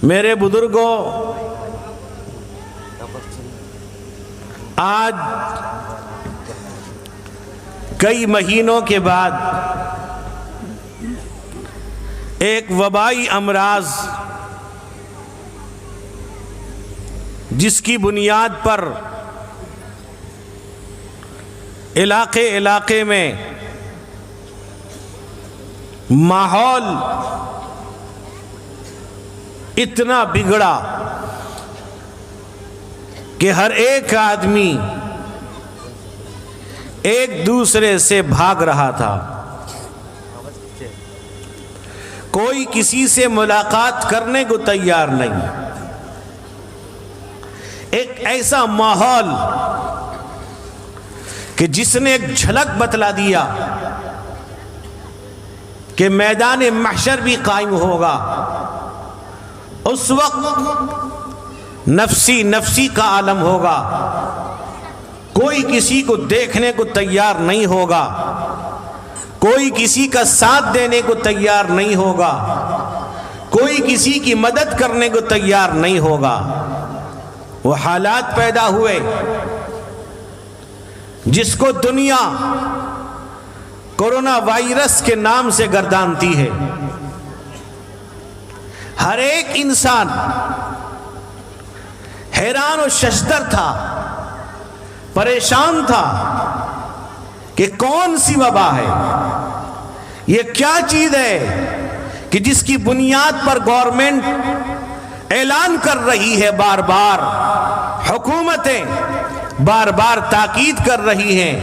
میرے بزرگوں، آج کئی مہینوں کے بعد ایک وبائی امراض جس کی بنیاد پر علاقے علاقے میں ماحول اتنا بگڑا کہ ہر ایک آدمی ایک دوسرے سے بھاگ رہا تھا، کوئی کسی سے ملاقات کرنے کو تیار نہیں۔ ایک ایسا ماحول کہ جس نے ایک جھلک بتلا دیا کہ میدان محشر بھی قائم ہوگا، اس وقت نفسی نفسی کا عالم ہوگا، کوئی کسی کو دیکھنے کو تیار نہیں ہوگا، کوئی کسی کا ساتھ دینے کو تیار نہیں ہوگا، کوئی کسی کی مدد کرنے کو تیار نہیں ہوگا۔ وہ حالات پیدا ہوئے جس کو دنیا کورونا وائرس کے نام سے گردانتی ہے۔ ہر ایک انسان حیران و ششدر تھا، پریشان تھا کہ کون سی وبا ہے، یہ کیا چیز ہے کہ جس کی بنیاد پر گورنمنٹ اعلان کر رہی ہے، بار بار حکومتیں بار بار تاکید کر رہی ہیں،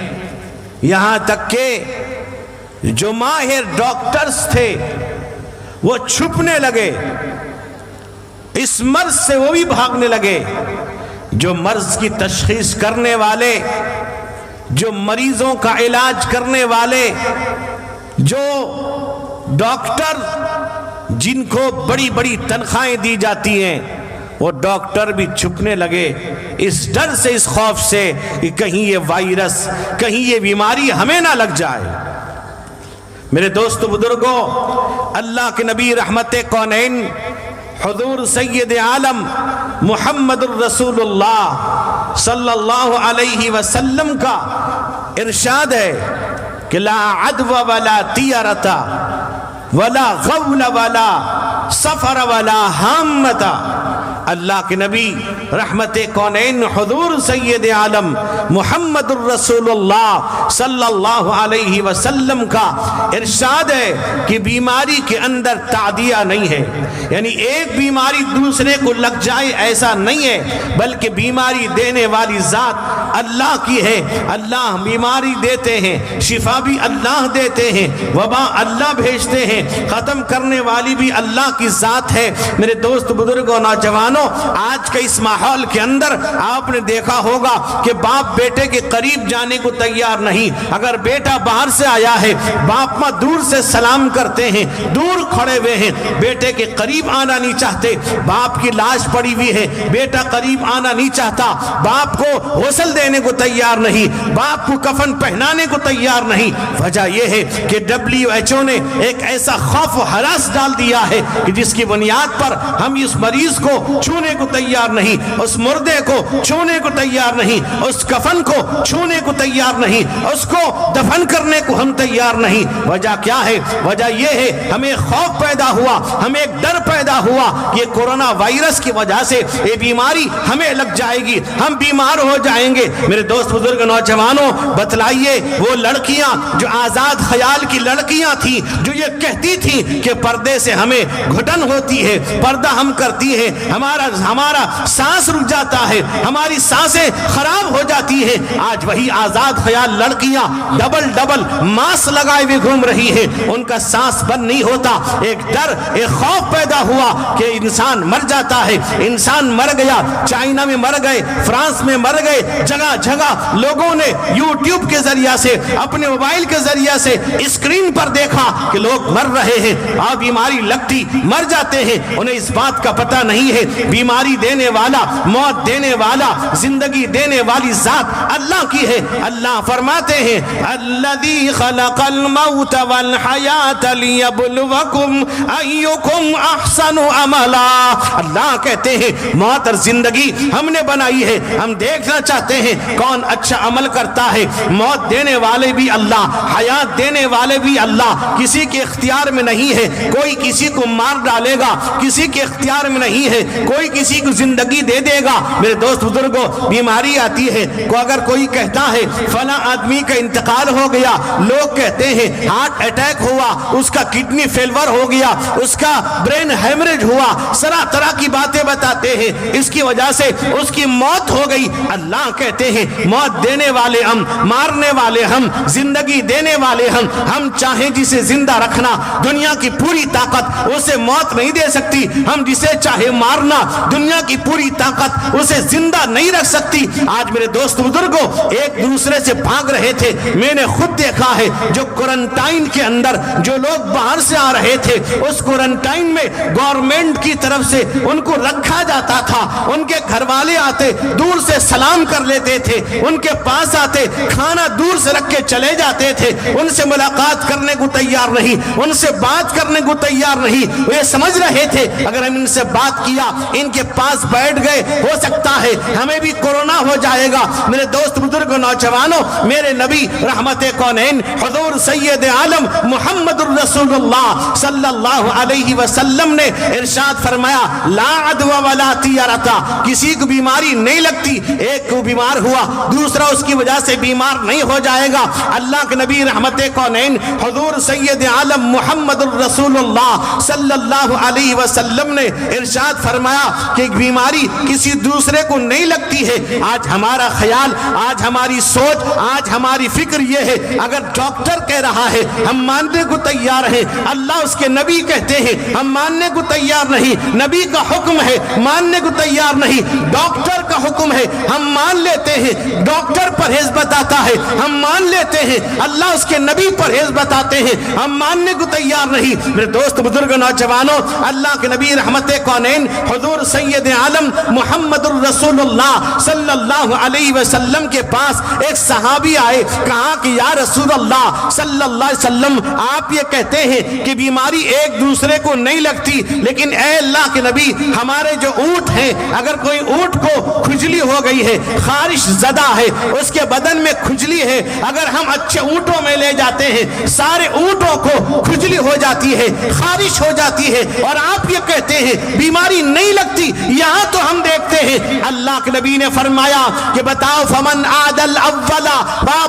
یہاں تک کہ جو ماہر ڈاکٹرز تھے وہ چھپنے لگے اس مرض سے، وہ بھی بھاگنے لگے۔ جو مرض کی تشخیص کرنے والے، جو مریضوں کا علاج کرنے والے، جو ڈاکٹر جن کو بڑی بڑی تنخواہیں دی جاتی ہیں، وہ ڈاکٹر بھی چھپنے لگے اس ڈر سے، اس خوف سے کہ کہیں یہ وائرس، کہیں یہ بیماری ہمیں نہ لگ جائے۔ میرے دوست بزرگوں، اللہ کے نبی رحمت کونین حضور سید عالم محمد الرسول اللہ صلی اللہ علیہ وسلم کا ارشاد ہے کہ لا عدو ولا طیرۃ ولا غول ولا سفر ولا حامۃ۔ اللہ کے نبی رحمت کونین حضور سید عالم محمد الرسول اللہ صلی اللہ علیہ وسلم کا ارشاد ہے کہ بیماری کے اندر تعدیہ نہیں ہے، یعنی ایک بیماری دوسرے کو لگ جائے ایسا نہیں ہے، بلکہ بیماری دینے والی ذات اللہ کی ہے۔ اللہ بیماری دیتے ہیں، شفا بھی اللہ دیتے ہیں، وبا اللہ بھیجتے ہیں، ختم کرنے والی بھی اللہ کی ذات ہے۔ میرے دوست بزرگوں، نوجوانوں، آج کے اس ماحول کے اندر آپ نے دیکھا ہوگا کہ باپ بیٹے کے قریب جانے کو تیار نہیں۔ اگر بیٹا باہر سے آیا ہے، باپ ماں دور سے سلام کرتے ہیں، دور کھڑے ہوئے ہیں، بیٹے کے قریب آنا نہیں چاہتے۔ باپ کی لاش پڑی ہوئی ہے، بیٹا قریب آنا نہیں چاہتا، باپ کو غسل دینے کو تیار نہیں، باپ کو کفن پہنانے کو تیار نہیں۔ وجہ یہ ہے کہ WHO نے ایک ایسا خوف و ہراس ڈال دیا ہے کہ جس کی بنیاد پر ہم اس مریض کو چھونے کو تیار نہیں، اس مردے کو چھونے کو تیار نہیں، اس کفن کو چھونے کو تیار نہیں، اس کو دفن کرنے کو ہم تیار نہیں۔ وجہ کیا ہے؟ وجہ یہ ہے ہمیں خوف پیدا ہوا، ہمیں ایک ڈر پیدا ہوا کہ کورونا وائرس کی وجہ سے یہ بیماری ہمیں لگ جائے گی، ہم بیمار ہو جائیں گے۔ میرے دوست بزرگ، نوجوانوں، بتلائیے وہ لڑکیاں جو آزاد خیال کی لڑکیاں تھیں، جو یہ کہتی تھیں کہ پردے سے ہمیں گھٹن ہوتی ہے، پردہ ہم کرتی ہے، ہمارا سانس رک جاتا ہے، ہماری سانسیں خراب ہو جاتی ہے، آج وہی آزاد خیال لڑکیاں ڈبل ماسک لگائے ہوئے گھوم رہی ہیں، ان کا سانس بند نہیں ہوتا۔ ایک ڈر، ایک خوف پیدا ہوا کہ انسان مر جاتا ہے، انسان مر گیا، چائنا میں مر گئے، فرانس میں مر گئے، جگہ جگہ لوگوں نے یوٹیوب کے ذریعہ سے، اپنے موبائل کے ذریعہ سے اسکرین پر دیکھا کہ لوگ مر رہے ہیں اور بیماری لگتی مر جاتے ہیں، انہیں اس بات کا پتہ نہیں ہے بیماری دینے والا, موت دینے والا, زندگی دینے والی ذات اللہ کی ہے. اللہ فرماتے ہیں الذی خلق الموت والحیات لیبلوکم ایکم احسن عملا. اللہ کہتے ہیں موت اور زندگی ہم نے بنائی ہے, ہم دیکھنا چاہتے ہیں کون اچھا عمل کرتا ہے. موت دینے والے بھی اللہ, حیات دینے والے بھی اللہ, کسی کے اختیار میں نہیں ہے. کوئی کسی کو مار ڈالے گا, کسی کے اختیار میں نہیں ہے. کوئی کسی کو زندگی دے دے گا. میرے دوست بزرگوں, بیماری آتی ہے کو اگر کوئی کہتا ہے فلاں آدمی کا انتقال ہو گیا, لوگ کہتے ہیں ہارٹ اٹیک ہوا, اس کا کڈنی فیلور ہو گیا, اس کا برین ہیمریج ہوا, طرح کی باتیں بتاتے ہیں, اس کی وجہ سے اس کی موت ہو گئی. اللہ کہتے ہیں موت دینے والے ہم, مارنے والے ہم, زندگی دینے والے ہم. ہم چاہیں جسے زندہ رکھنا, دنیا کی پوری طاقت اسے موت نہیں دے سکتی. ہم جسے چاہے مارنا, دنیا کی پوری طاقت اسے زندہ نہیں رکھ سکتی. آج میرے دوست بزرگوں ایک دوسرے سے بھاگ رہے تھے. میں نے خود دیکھا ہے جو کوارنٹائن کے اندر جو لوگ باہر سے آ رہے تھے, اس کوارنٹائن میں گورنمنٹ کی طرف سے ان کو رکھا جاتا تھا. ان کے گھر والے آتے, دور سے سلام کر لیتے تھے, ان کے پاس آتے, کھانا دور سے رکھ کے چلے جاتے تھے. ان سے ملاقات کرنے کو تیار نہیں, ان سے بات کرنے کو تیار نہیں. وہ سمجھ رہے تھے اگر ہم ان سے بات کیا, ان کے پاس بیٹھ گئے, ہو سکتا ہے ہمیں بھی کورونا ہو جائے گا. میرے دوست بزرگ نوجوانوں, میرے نبی رحمت کونین حضور سید عالم محمد الرسول اللہ صلی اللہ علیہ وسلم نے ارشاد فرمایا لا عدوى ولا طیرۃ, کسی کو بیماری نہیں لگتی. ایک کو بیمار ہوا, دوسرا اس کی وجہ سے بیمار نہیں ہو جائے گا. اللہ کے نبی رحمت کونین حضور سید عالم محمد الرسول اللہ صلی اللہ علیہ وسلم نے ارشاد فرمایا کہ بیماری کسی دوسرے کو نہیں لگتی ہے. آج ہمارا خیال, آج ہماری سوچ, آج ہماری فکر یہ ہے اگر ڈاکٹر کہہ رہا ہے ہم ماننے کو تیار ہیں, اللہ اس کے نبی کہتے ہیں ہم ماننے کو تیار نہیں. نبی کا حکم ہے ماننے کو تیار نہیں, ڈاکٹر کا حکم ہے ہم مان لیتے ہیں. ڈاکٹر پرہیز بتاتا ہے ہم مان لیتے ہیں, اللہ اس کے نبی پرہیز بتاتے ہیں ہم ماننے کو تیار نہیں. میرے دوست بزرگ نوجوانوں, اللہ کے نبی رحمت کونین حضور سید عالم محمد الرسول اللہ صلی اللہ علیہ وسلم کے پاس ایک صحابی آئے, کہا کہ یا رسول اللہ صلی اللہ علیہ وسلم آپ یہ کہتے ہیں کہ بیماری ایک دوسرے کو نہیں لگتی, لیکن اے اللہ کے نبی ہمارے جو اونٹ ہیں, اگر کوئی اونٹ کو کھجلی ہو گئی ہے, خارش زدہ ہے, اس کے بدن میں کھجلی ہے, اگر ہم اچھے اونٹوں میں لے جاتے ہیں سارے اونٹوں کو کھجلی ہو جاتی ہے, خارش ہو جاتی ہے, اور آپ یہ کہتے ہیں بیماری نہیں لگتی. یہاں تو ہم دیکھتے ہیں اللہ کے نبی نے فرمایا کہ بتاؤ فمن عاد الاولا,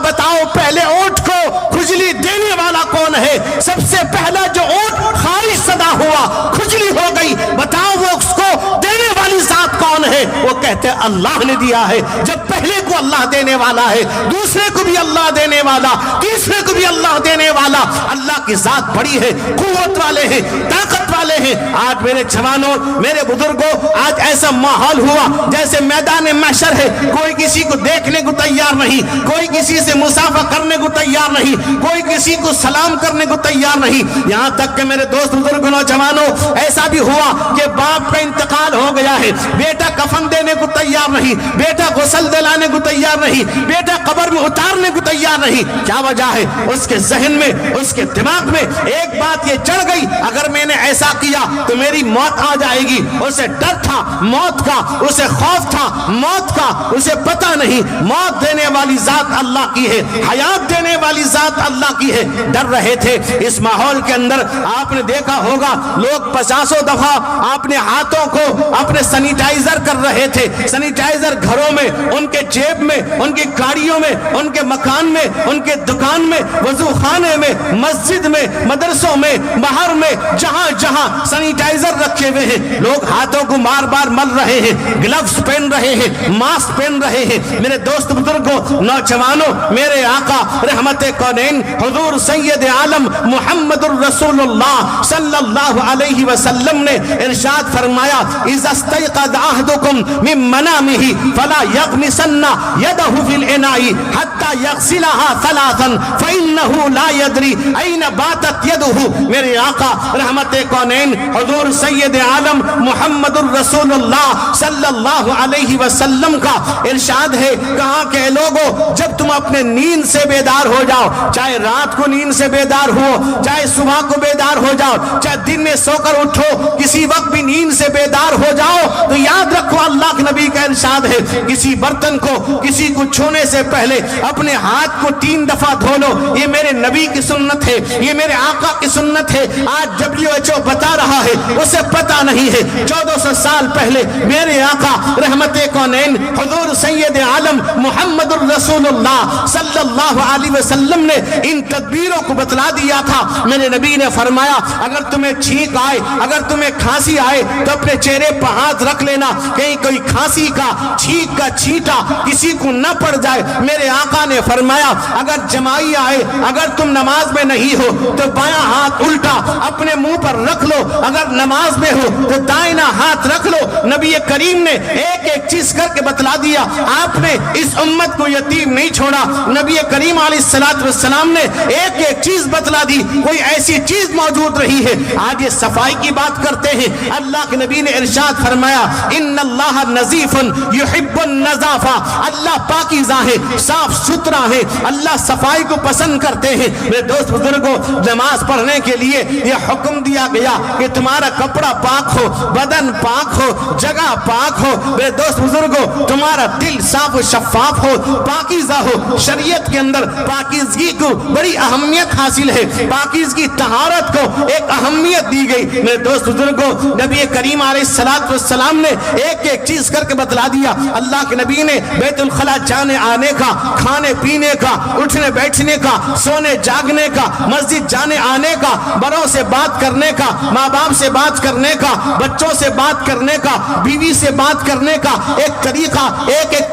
بتاؤ پہلے اونٹ کو کھجلی دینے والا کون ہے؟ سب سے پہلا جو اونٹ خارش زدہ ہوا, کھجلی ہو گئی, بتاؤ وہ اس کو دینے والی ذات کون ہے؟ وہ کہتے اللہ نے دیا ہے. جب پہلے کو اللہ دینے والا ہے, دوسرے کو بھی اللہ دینے والا, تیسرے کو بھی اللہ دینے والا, اللہ کی ذات بڑی ہے, قوت والے ہیں, طاقت والے ہیں. آج میرے جوانوں, میرے بزرگوں, آج ایسا ماحول ہوا جیسے میدان محشر ہے. کوئی کسی کو دیکھنے کو تیار نہیں, کوئی کسی سے مسافہ کرنے کو تیار نہیں, کوئی کسی کو سلام کرنے کو تیار نہیں. یہاں تک کہ میرے دوست بزرگ نوجوانوں ایسا بھی ہوا کہ باپ کا انتقال ہو گیا ہے, بیٹا کفن دینے کو تیار نہیں, بیٹا غسل دلانے کو تیار نہیں, بیٹا قبر میں اتارنے کو تیار نہیں. کیا وجہ ہے؟ اس کے ذہن میں, اس کے دماغ میں ایک بات یہ چڑھ گئی, اگر میں نے ایسا کیا تو میری موت آ جائے گی. اسے ڈر تھا موت کا, اسے خوف تھا موت کا, اسے پتہ نہیں موت دینے والی ذات اللہ کی ہے, حیات دینے والی ذات اللہ کی ہے. ڈر رہے تھے. اس ماحول کے اندر آپ نے دیکھا ہوگا لوگ 50 دفعہ اپنے ہاتھوں کو اپنے سینیٹائزر کر رہے تھے. سینیٹائزر گھروں میں, ان کے جیب میں, ان کی گاڑیوں میں, ان کے مکان میں, ان کے دکان میں, وضو خانے میں, مسجد میں, مدرسوں میں, باہر میں, جہاں جہاں سینیٹائزر رکھے ہوئے ہیں, لوگ ہاتھوں کو بار بار مل رہے ہیں, گلوز پہن رہے ہیں, ماسک پہن رہے ہیں. میرے دوست بزرگوں نوجوانوں, میرے آقا رحمت کونین حضور سید عالم محمد الرسول اللہ صلی اللہ علیہ وسلم نے ارشاد ارشاد فرمایا اذا استيقظ احدكم من منامه فلا يغمسن يده في الاناء حتى يغسلها ثلاثا فانه لا يدري اين باتت يده. میرے آقا رحمت کونین حضور سید عالم محمد الرسول اللہ صلی اللہ علیہ وسلم کا ارشاد ہے، کہا کہ لوگوں جب تم اپنے نیند سے بیدار ہو جاؤ، چاہے رات کو نیند سے بیدار ہو، چاہے صبح کو بیدار ہو جاؤ، چاہے دن میں سو کر اٹھو، کسی وقت بھی نیند سے بیدار ہو جاؤ تو یاد رکھو اللہ کے نبی کا ارشاد ہے کسی برتن کو کسی کو چھونے سے پہلے اپنے ہاتھ کو 3 دفعہ دھو لو. یہ میرے نبی کی سنت ہے، یہ میرے آقا کی سنت ہے. آج WHO بتا رہا ہے، اسے پتا نہیں ہے 1400 سال پہلے میرے آقا رحمت کونین حضور سید عالم محمد الرسول اللہ صلی اللہ علیہ وسلم نے ان تدبیروں کو بتلا دیا تھا. میرے نبی نے فرمایا اگر تمہیں چھینک آئے، اگر تمہیں کھانسی آئے تو اپنے چہرے پر ہاتھ رکھ لینا، کہیں کوئی کھانسی کا چھینک کا چھینٹا کسی کو نہ پڑ جائے. میرے آقا نے فرمایا اگر جمائی آئے، اگر تم نماز میں نہیں ہو تو بایاں ہاتھ الٹا اپنے منہ پر رکھ لو، اگر نماز میں ہو تو دائنا ہاتھ رکھ لو. نبی کریم نے ایک ایک چیز کر کے بتلا دیا. آپ نے اس امت کو یتیم نہیں چھوڑا. نبی کریم علیہ السلام نے ایک ایک چیز بتلا دی، کوئی ایسی چیز موجود رہی ہے. آج یہ صفائی کی بات کرتے ہیں، اللہ کے نبی نے ارشاد فرمایا ان اللہ نظیف یحب النظافہ، اللہ پاکیزہ ہے، صاف ستھرا ہے، اللہ صفائی کو پسند کرتے ہیں. میرے دوست بزرگوں، نماز پڑھنے کے لیے یہ حکم دیا گیا کہ تمہارا کپڑا پاک ہو، بدن پاک ہو، جگہ پاک ہو. میرے دوست بزرگوں، تمہارا دل صاف و شفاف ہو، پاکیزہ ہو. شریعت کے اندر پاکیزگی کو بڑی اہمیت حاصل ہے، پاکیزگی طہارت کو ایک اہمیت دی گئی. میرے دوست بزرگوں، نبی کریم علیہ السلام نے ایک ایک چیز کر کے بتلا دیا. اللہ کے نبی نے بیت الخلا جانے آنے کا، کھانے پینے کا، اٹھنے بیٹھنے کا، سونے جاگنے کا، مسجد جانے آنے کا، بڑوں سے بات کرنے کا، ماں باپ سے بات کرنے کا، بچوں سے بات کرنے کا، بیوی سے بات کرنے کا ایک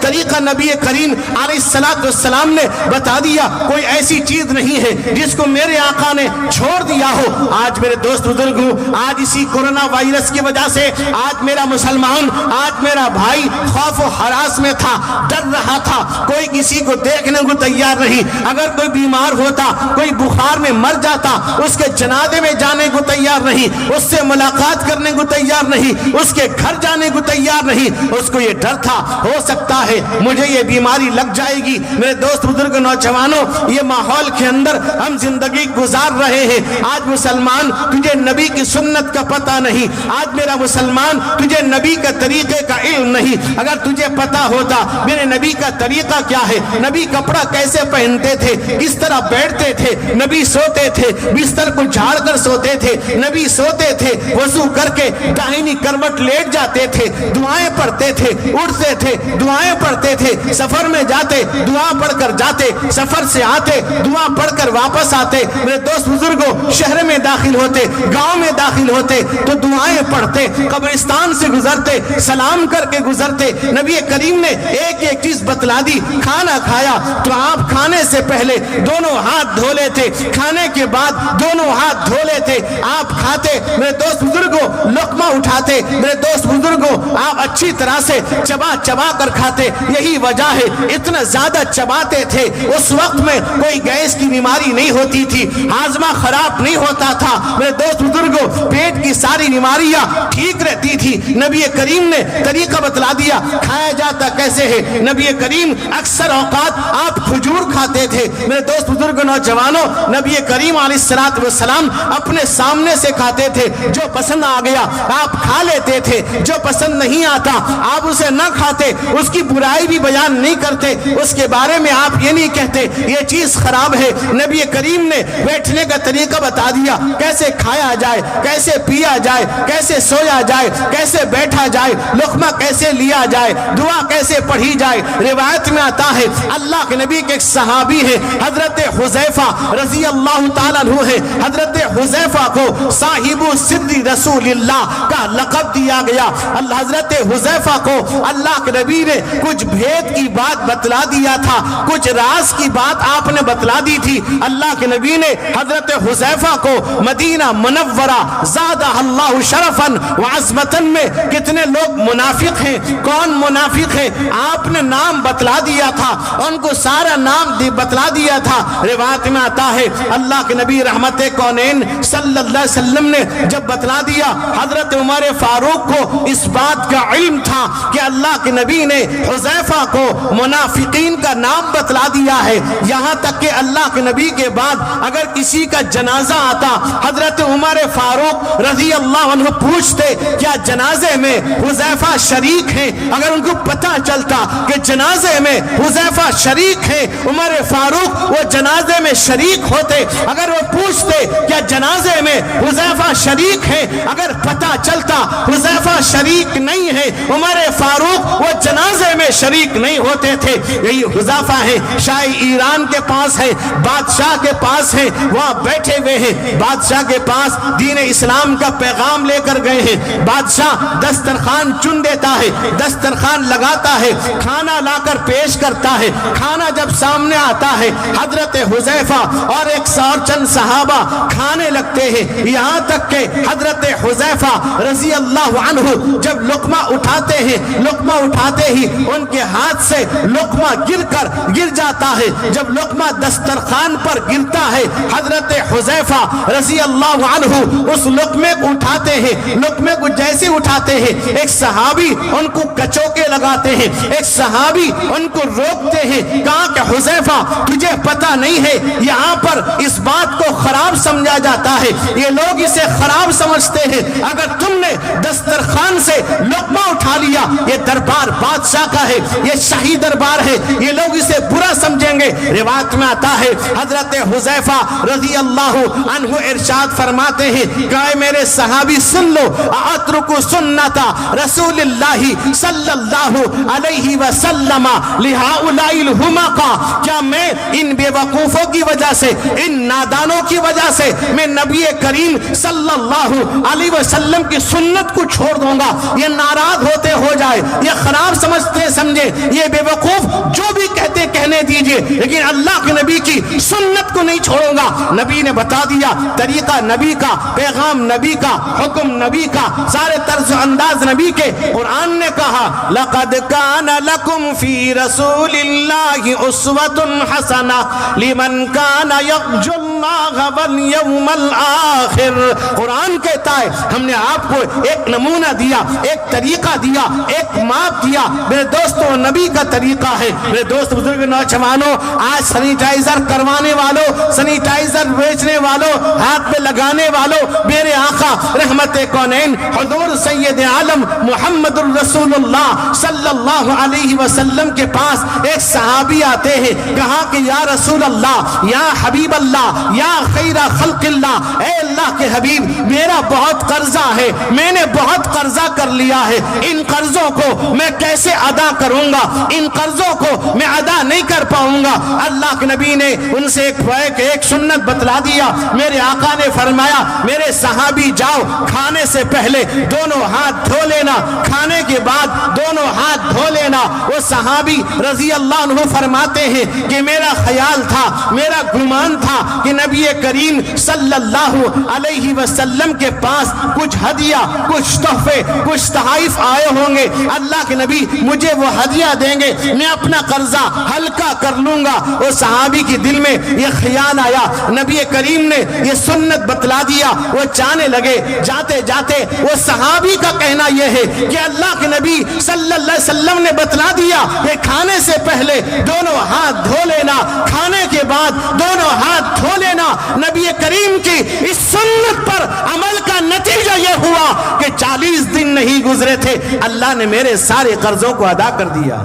طریقہ نبی کریم علیہ السلام نے بتا دیا. کوئی ایسی چیز نہیں ہے جس کو میرے آقا نے چھوڑ دیا ہو. آج میرے دوست بزرگوں، آج اسی کورونا وائرس کی وجہ سے آج میرا مسلمان، آج میرا بھائی خوف و ہراس میں تھا، ڈر رہا تھا، کوئی کسی کو دیکھنے کو تیار نہیں. اگر کوئی بیمار ہوتا، کوئی بخار میں مر جاتا، اس کے جنازے میں جانے کو تیار نہیں، اس سے ملاقات کرنے کو تیار نہیں، اس کے گھر جانے کو تیار نہیں. اس کو یہ ڈر تھا ہو سکتا ہے مجھے یہ بیماری لگ جائے گی. میرے دوست بزرگ نوجوانوں، یہ ماحول کے اندر ہم زندگی گزار رہے ہیں. آج مسلمان تجھے نبی کی سنت کا پتہ نہیں، آج میرا مسلمان تجھے نبی کا طریقے کا علم نہیں. اگر تجھے پتا ہوتا میرے نبی کا طریقہ کیا ہے، نبی کپڑا کیسے پہنتے تھے، کس طرح بیٹھتے تھے، نبی سوتے تھے بستر کو جھاڑ کر سوتے تھے، نبی سوتے تھے وضو کر کے داہنی کروٹ لیٹ جاتے تھے، دعائیں پڑھتے تھے، اٹھتے تھے دعائیں پڑھتے تھے، سفر میں جاتے دعا پڑھ کر جاتے، سفر سے آتے دعا پڑھ کر واپس آتے. میرے دوست بزرگوں، شہر میں داخل ہوتے، گاؤں میں داخل ہوتے تو دعائیں پڑھتے، قبرستان سے گزرتے سلام کر کے گزرتے. نبی کریم نے ایک ایک چیز بتلا دی. کھانا کھایا تو آپ کھانے سے پہلے دونوں ہاتھ دھو لیتے، کھانے کے بعد دونوں ہاتھ دھو لیتے. آپ کھاتے میرے دوست بزرگوں، لقمہ اٹھاتے میرے دوست بزرگوں، آپ اچھی طرح سے چبا چبا کر کھاتے. یہی وجہ ہے اتنا زیادہ چباتے تھے. اس وقت میں کوئی گیس کی بیماری نہیں ہوتی تھی، ہاضمہ خراب نہیں ہوتا تھا. میرے دوست بزرگوں، پیٹ کی ساری بیماریاں ٹھیک رہتی تھی. نبی کریم نے طریقہ بتلا دیا. کھایا جاتا کیسے ہے؟ نبی کریم اکثر اوقات آپ کھجور کھاتے تھے. میرے دوست بزرگ نوجوانوں، نبی کریم علیہ السلام اپنے سامنے سے کھاتے تھے. جو پسند آ گیا آپ کھا لیتے تھے، جو پسند نہیں آتا آپ اسے نہ کھاتے. اس کی برائی بھی بیان نہیں کرتے، اس کے بارے میں آپ یہ نہیں کہتے یہ چیز خراب ہے. نبی کریم نے بیٹھنے کا طریقہ بتا دیا، کیسے کھایا جائے، کیسے پیا جائے، کیسے سویا جائے، کیسے بیٹھا جائے، لقمہ کیسے لیا جائے، دعا کیسے پڑھی جائے. روایت میں آتا ہے اللہ کے نبی کے ایک صحابی ہے حضرت حذیفہ رضی اللہ تعالیٰ عنہ ہے. حضرت حذیفہ کو صاحب صدر رسول اللہ کا لقب دیا گیا. حضرت حذیفہ کو اللہ کے نبی نے کچھ بھید کی بات بتلا دیا تھا، کچھ راز کی بات آپ نے بتلا دی تھی۔ اللہ کے نبی نے حضرت حذیفہ کو مدینہ منورہ زادہ اللہ شرفاً وعظمتاً میں کتنے لوگ منافق ہیں، کون منافق ہیں، آپ نے نام بتلا دیا تھا، ان کو سارا نام بتلا دیا تھا۔ روایت میں آتا ہے اللہ کے نبی رحمت کونین صلی اللہ علیہ وسلم نے جب بتلا دیا، حضرت عمر فاروق کو اس بات کا علم تھا کہ اللہ کے نبی نے حذیفہ کو منافقین کا نام بتلا دیا ہے۔ یہاں تک کہ اللہ کے نبی کے بعد اگر کسی کا جنازہ آتا، حضرت عمر فاروق رضی اللہ عنہ پوچھتے کیا جنازے میں حذیفہ شریک ہیں؟ اگر ان کو پتہ چلتا کہ جنازے میں حذیفہ شریک ہیں، عمر فاروق وہ جنازے میں شریک ہوتے۔ اگر وہ پوچھتے کیا جنازے میں حذیفہ شریک ہیں، اگر پتہ چلتا حذیفہ شریک نہیں ہے، عمر فاروق وہ جنازے میں شریک نہیں ہوتے تھے۔ یہی حذیفہ ہے، شاہ ایران کے پاس ہے، بادشاہ کے پاس ہے، وہاں بیٹھے ہوئے ہیں، بادشاہ کے پاس دین اسلام کا پیغام لے کر گئے ہیں۔ بادشاہ دسترخوان چن دیتا ہے، دسترخوان لگاتا ہے، کھانا لا کر پیش کرتا ہے۔ کھانا جب سامنے آتا ہے، حضرت حذیفہ اور ایک اور چند صحابہ کھانے لگتے ہیں، یہاں تک کہ حضرت حذیفہ رضی اللہ عنہ جب لقمہ اٹھاتے ہیں، لقمہ اٹھاتے ہی ان کے ہاتھ سے لقمہ گر جاتا ہے۔ جب لقمہ دسترخوان پر گرتا ہے، حضرت حذیفہ رضی اللہ عنہ اس لقمے کو اٹھاتے ہیں، لقمے کو جیسے اٹھاتے ہیں، ایک صحابی ان کو کچوکے لگاتے ہیں، ایک صحابی ان کو روکتے ہیں، کہا کہ حذیفہ تجھے پتہ نہیں ہے یہاں پر اس بات کو خراب سمجھا جاتا ہے، یہ لوگ اسے خراب سمجھتے ہیں، اگر تم نے دسترخوان سے لقمہ اٹھا لیا، یہ دربار بادشاہ کا ہے، یہ شاہی دربار ہے، یہ لوگ اسے برا سمجھیں گے۔ روایت میں آتا ہے حضرت حذیفہ رضی اللہ عنہ ارشاد فرماتے ہیں کہ اے میرے صحابی سن لو، اترکوا سنت رسول اللہ صلی اللہ علیہ وسلم لہؤلاء الحمقاء، کیا میں ان بے وقوفوں کی وجہ سے، ان نادانوں کی وجہ سے میں نبی کریم صلی اللہ علیہ وسلم کی سنت کو چھوڑ دوں گا؟ یہ ناراض ہوتے ہو جائے، یہ خراب سمجھتے سمجھے، یہ بے وقوف جو بھی کہتے کہنے دیجئے، لیکن اللہ کے نبی کی سنت کو نہیں چھوڑوں گا۔ نبی نے بتا دیا طریقہ نبی کا، پیغام نبی کا، حکم نبی کا، سارے طرز و انداز نبی کے۔ قرآن نے کہا لَقَدْ كَانَ لَكُمْ فِي رَسُولِ اللَّهِ أُسْوَةٌ حَسَنَةٌ لِمَنْ كَانَ يَرْجُو اللَّهَ وَالْيَوْمَ الْآخِرَ۔ قرآن کہتا ہے ہم نے آپ کو ایک نمونہ دیا، ایک طریقہ دیا، ایک ماپ دیا۔ میرے دوستوں نبی کا طریقہ ہے، میرے دوست بزرگ نوجوانوں، آج سینیٹائزر کروانے والوں، سینیٹائزر بیچنے والوں، ہاتھ پہ لگانے والوں، میرے آقا رحمت کونین حضور سید عالم محمد الرسول اللہ صلی اللہ علیہ وسلم کے پاس ایک صحابی آتے ہیں، کہا کہ یا رسول اللہ، یا حبیب اللہ، یا خیر خلق اللہ، اے اللہ کے حبیب میرا بہت قرضہ ہے، میں نے بہت قرضہ کر لیا ہے، ان قرضوں کو میں کیسے ادا کروں گا؟ ان قرضوں کو میں ادا نہیں کر پاؤں گا۔ اللہ کے نبی نے ان سے ایک سنت بتلا دیا۔ میرے آقا نے فرمایا میرے صحابی جاؤ، کھانے سے پہلے دونوں ہاتھ دھو لینا، کھانے کے بعد دونوں ہاتھ دھو لینا۔ وہ صحابی رضی اللہ عنہ فرماتے ہیں کہ میرا خیال تھا، میرا گمان تھا کہ نبی کریم صلی اللہ علیہ وسلم کے پاس کچھ ہدیہ، کچھ تحفے، کچھ تحائف آئے ہوں گے، اللہ کے نبی مجھے وہ ہدیہ دیں گے، میں اپنا قرضہ ہلکا کر لوں گا۔ وہ صحابی کے دل میں یہ خیال آیا، نبی کریم نے یہ سنت بتلا دیا، وہ جانے لگے۔ جاتے جاتے وہ صحابی کا کہنا یہ ہے کہ اللہ کے نبی صلی اللہ علیہ وسلم نے بتلا دیا کہ کھانے سے پہلے دونوں ہاتھ دھو لینا، کھانے کے بعد دونوں ہاتھ دھو لینا۔ نبی کریم کی اس سنت پر عمل کا نتیجہ یہ ہوا کہ 40 دن نہیں گزرے تھے، اللہ نے میرے سارے قرضوں کو ادا کر دیا۔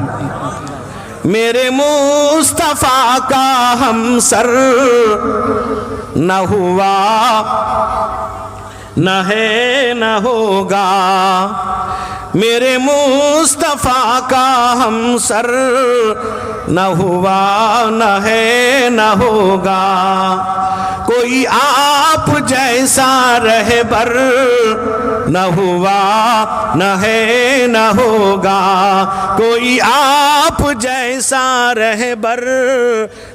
میرے مصطفیٰ کا ہم سر نہ ہوا، نہ ہے نہ ہوگا، میرے مصطفیٰ کا ہم سر نہ ہوا، نہ ہے نہ ہوگا۔ کوئی آپ جیسا رہبر نہ ہوا نہ ہے نہ ہوگا، کوئی آپ جیسا رہبر